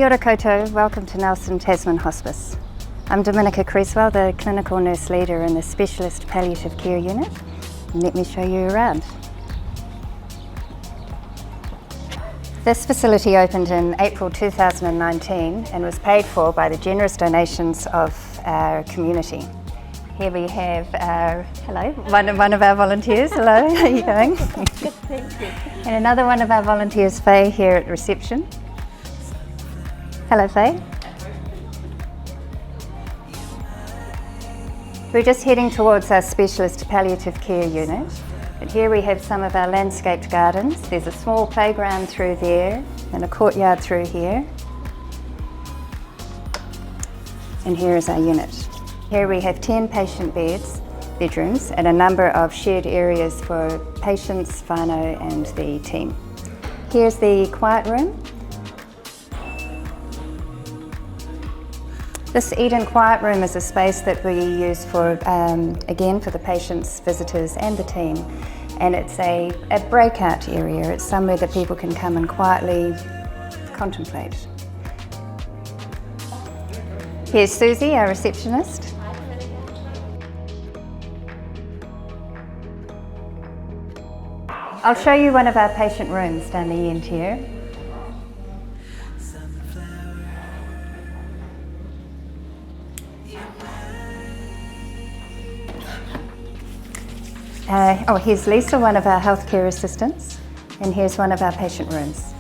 Kia ora koutou, welcome to Nelson Tasman Hospice. I'm Dominica Creswell, the clinical nurse leader in the Specialist Palliative Care Unit. And let me show you around. This facility opened in April 2019 and was paid for by the generous donations of our community. Here we have one of our volunteers. Hello, how are you going? Good, thank you. And another one of our volunteers, Faye, here at reception. Hello, Faye. We're just heading towards our Specialist Palliative Care Unit. But here we have some of our landscaped gardens. There's a small playground through there and a courtyard through here. And here is our unit. Here we have 10 patient bedrooms, and a number of shared areas for patients, whānau and the team. Here's the quiet room. This Eden Quiet Room is a space that we use for, again, for the patients, visitors and the team. And it's a breakout area. It's somewhere that people can come and quietly contemplate. Here's Susie, our receptionist. I'll show you one of our patient rooms down the end here. Here's Lisa, one of our healthcare assistants, and here's one of our patient rooms.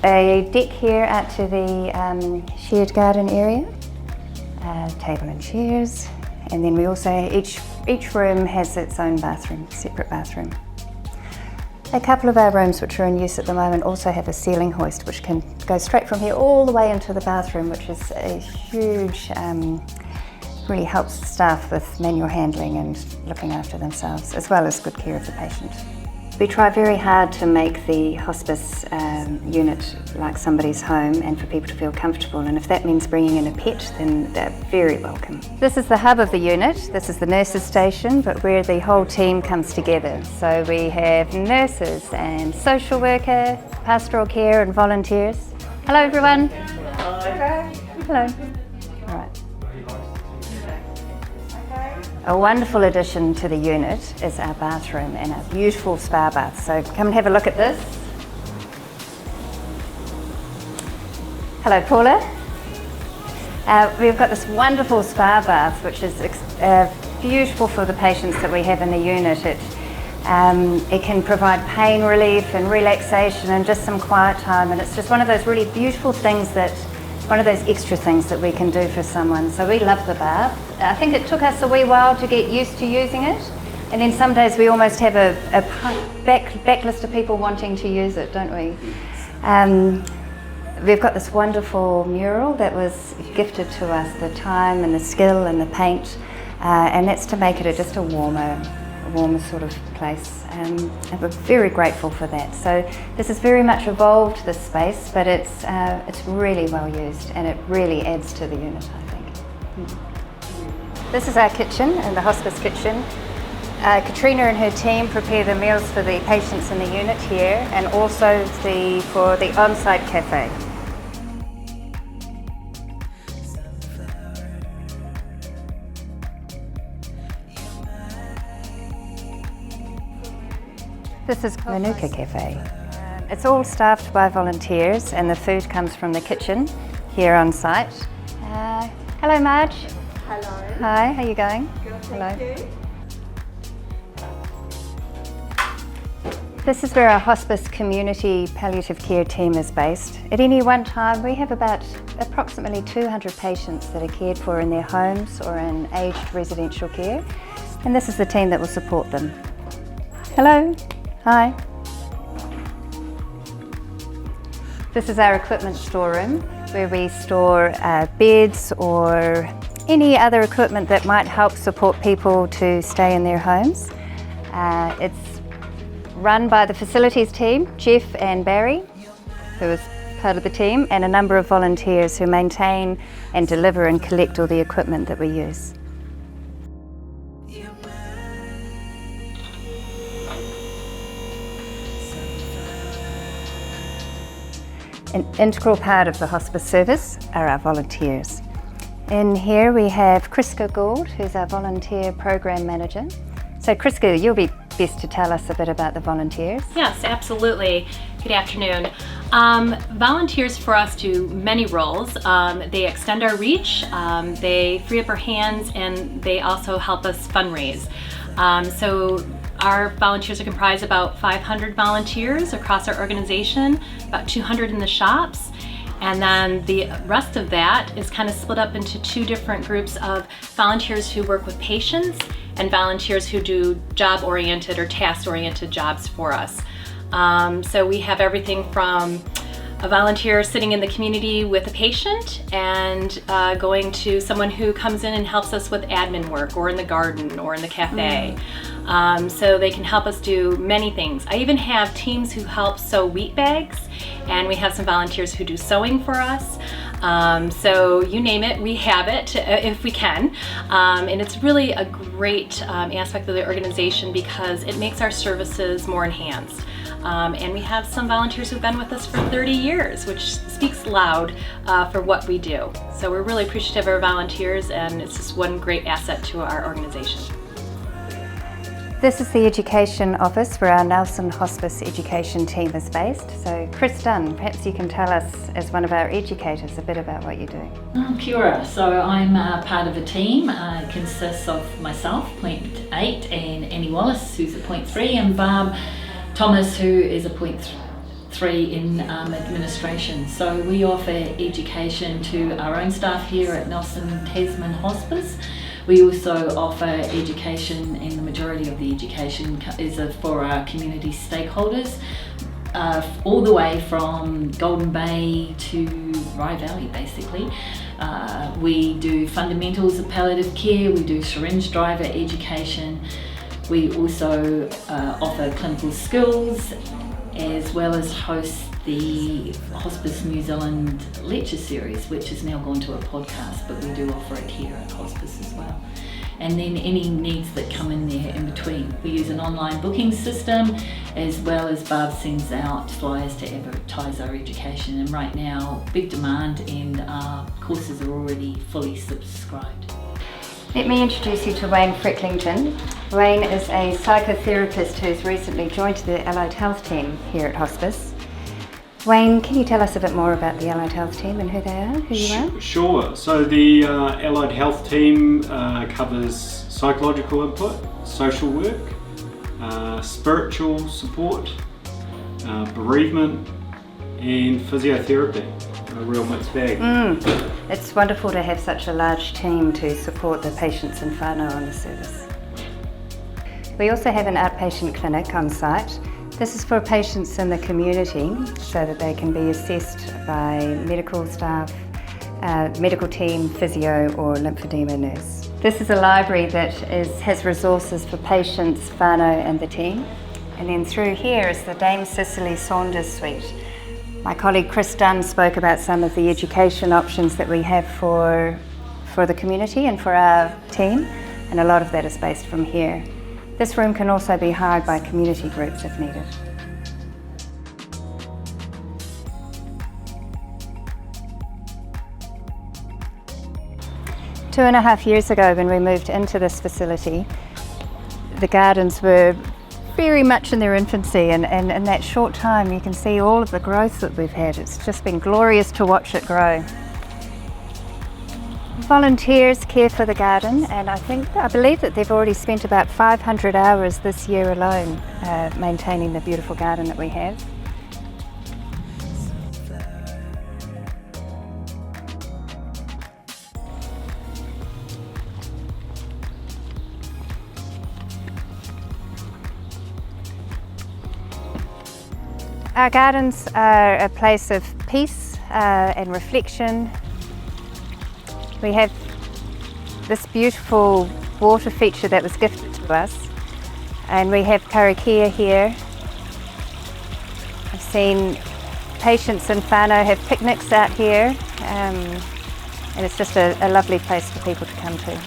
A deck here out to the shared garden area, table and chairs, and then we also, each room has its own bathroom, separate bathroom. A couple of our rooms which are in use at the moment also have a ceiling hoist which can go straight from here all the way into the bathroom, which is a huge, really helps staff with manual handling and looking after themselves, as well as good care of the patient. We try very hard to make the hospice unit like somebody's home and for people to feel comfortable, and if that means bringing in a pet, then they're very welcome. This is the hub of the unit. This is the nurses station, but where the whole team comes together. So we have nurses and social worker, pastoral care and volunteers. Hello everyone. Hello. Hello. All right. A wonderful addition to the unit is our bathroom and our beautiful spa bath. So come and have a look at this. Hello Paula. We've got this wonderful spa bath which is beautiful for the patients that we have in the unit. It can provide pain relief and relaxation and just some quiet time, and it's just one of those really beautiful things one of those extra things that we can do for someone. So we love the bath. I think it took us a wee while to get used to using it, and then some days we almost have a backlist of people wanting to use it, don't we? We've got this wonderful mural that was gifted to us, the time and the skill and the paint, and that's to make it just a warmer sort of place, and we're very grateful for that. So this has very much evolved, this space, but it's really well used and it really adds to the unit, I think. This is our kitchen, and the hospice kitchen. Katrina and her team prepare the meals for the patients in the unit here, and also for the on-site cafe. This is Manuka Cafe. It's all staffed by volunteers and the food comes from the kitchen here on site. Hello Marge. Hello. Hi, how are you going? Good, Hello. thank you. This is where our hospice community palliative care team is based. At any one time we have approximately 200 patients that are cared for in their homes or in aged residential care, and this is the team that will support them. Hello. Hi. This is our equipment storeroom where we store beds or any other equipment that might help support people to stay in their homes. It's run by the facilities team, Jeff and Barry, who is part of the team, and a number of volunteers who maintain and deliver and collect all the equipment that we use. An integral part of the hospice service are our volunteers. In here we have Criska Gould, who's our volunteer program manager. So Criska, you'll be best to tell us a bit about the volunteers. Yes, absolutely. Good afternoon. Volunteers for us do many roles. They extend our reach, they free up our hands, and they also help us fundraise. So our volunteers are comprised of about 500 volunteers across our organization, about 200 in the shops, and then the rest of that is kind of split up into two different groups of volunteers who work with patients and volunteers who do job-oriented or task-oriented jobs for us. So we have everything from a volunteer sitting in the community with a patient and going to someone who comes in and helps us with admin work or in the garden or in the cafe. So they can help us do many things. I even have teams who help sew wheat bags, and we have some volunteers who do sewing for us. So you name it, we have it if we can. And it's really a great aspect of the organization because it makes our services more enhanced. And we have some volunteers who've been with us for 30 years, which speaks loud for what we do. So we're really appreciative of our volunteers, and it's just one great asset to our organization. This is the education office where our Nelson Hospice education team is based. So Chris Dunn, perhaps you can tell us as one of our educators a bit about what you do. Kia ora. So I'm part of a team. It consists of myself, point 8, and Annie Wallace, who's at point 3, and Barb Thomas, who is a point 3 in administration. So we offer education to our own staff here at Nelson Tasman Hospice. We also offer education, and the majority of the education is for our community stakeholders, all the way from Golden Bay to Rye Valley basically. We do fundamentals of palliative care, we do syringe driver education. We also offer clinical skills, as well as host the Hospice New Zealand lecture series, which has now gone to a podcast, but we do offer it here at Hospice as well. And then any needs that come in there in between. We use an online booking system, as well as Barb sends out flyers to advertise our education. And right now, big demand, and our courses are already fully subscribed. Let me introduce you to Wayne Frecklington. Wayne is a psychotherapist who's recently joined the Allied Health team here at Hospice. Wayne, can you tell us a bit more about the Allied Health team and who they are, who you are? Sure. So the Allied Health team covers psychological input, social work, spiritual support, bereavement, and physiotherapy. A real mixed bag. It's wonderful to have such a large team to support the patients and whānau on the service. We also have an outpatient clinic on site. This is for patients in the community so that they can be assessed by medical staff, medical team, physio or lymphedema nurse. This is a library that has resources for patients, whānau and the team. And then through here is the Dame Shirley Saunders suite. My colleague Chris Dunn spoke about some of the education options that we have for the community and for our team, and a lot of that is based from here. This room can also be hired by community groups if needed. Two and a half years ago when we moved into this facility, the gardens were very much in their infancy, and in that short time you can see all of the growth that we've had. It's just been glorious to watch it grow. Volunteers care for the garden, and I believe that they've already spent about 500 hours this year alone maintaining the beautiful garden that we have. Our gardens are a place of peace and reflection. We have this beautiful water feature that was gifted to us, and we have karakia here. I've seen patients and whānau have picnics out here, and it's just a lovely place for people to come to.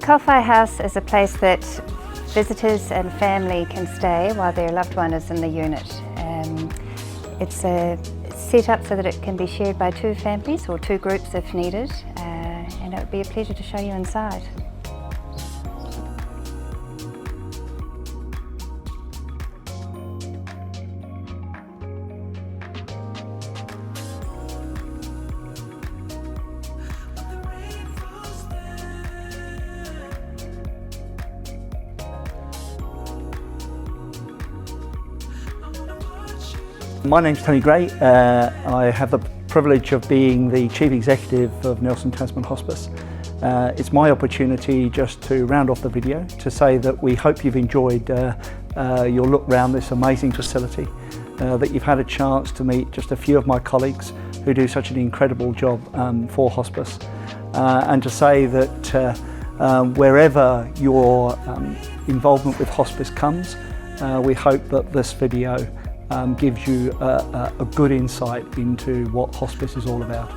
Kowhai House is a place that visitors and family can stay while their loved one is in the unit. It's set up so that it can be shared by 2 families or 2 groups if needed, and it would be a pleasure to show you inside. My name's Tony Gray. I have the privilege of being the Chief Executive of Nelson Tasman Hospice. It's my opportunity just to round off the video to say that we hope you've enjoyed your look round this amazing facility, that you've had a chance to meet just a few of my colleagues who do such an incredible job for hospice, and to say that wherever your involvement with hospice comes, we hope that this video gives you a good insight into what hospice is all about.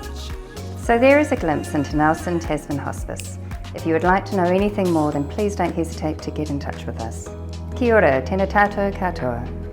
So there is a glimpse into Nelson Tasman Hospice. If you would like to know anything more, then please don't hesitate to get in touch with us. Kia ora, tēnā tātou katoa.